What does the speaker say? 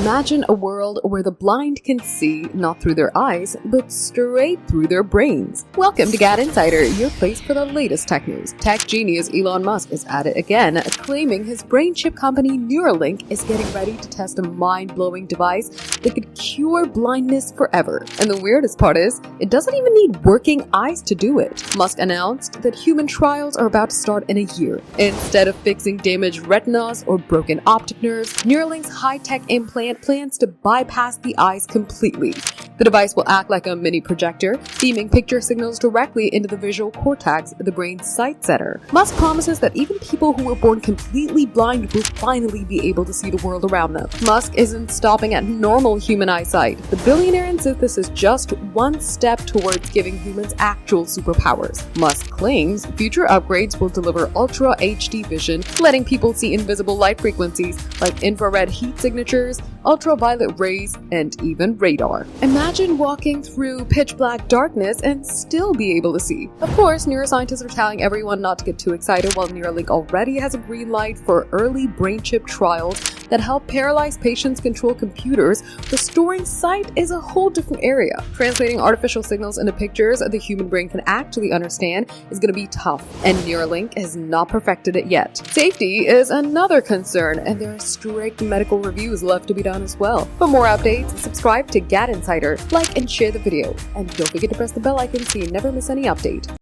Imagine a world where the blind can see not through their eyes, but straight through their brains. Welcome to GadInsider, your place for the latest tech news. Tech genius Elon Musk is at it again, claiming his brain chip company Neuralink is getting ready to test a mind-blowing device that could cure blindness forever. And the weirdest part is, it doesn't even need working eyes to do it. Musk announced that human trials are about to start in a year. Instead of fixing damaged retinas or broken optic nerves, Neuralink's high-tech implant plans to bypass the eyes completely. The device will act like a mini projector, beaming picture signals directly into the visual cortex, the brain's sight center. Musk promises that even people who were born completely blind will finally be able to see the world around them. Musk isn't stopping at normal human eyesight. The billionaire insists this is just one step towards giving humans actual superpowers. Musk claims future upgrades will deliver Ultra HD vision, letting people see invisible light frequencies like infrared heat signatures, ultraviolet rays, and even radar. Imagine walking through pitch black darkness and still be able to see. Of course, neuroscientists are telling everyone not to get too excited, while Neuralink already has a green light for early brain chip trials that help paralyzed patients control computers. Restoring sight is a whole different area. Translating artificial signals into pictures the human brain can actually understand is going to be tough, and Neuralink has not perfected it yet. Safety is another concern, and there are strict medical reviews left to be done as well. For more updates, subscribe to GadInsider, like and share the video, and don't forget to press the bell icon so you never miss any update.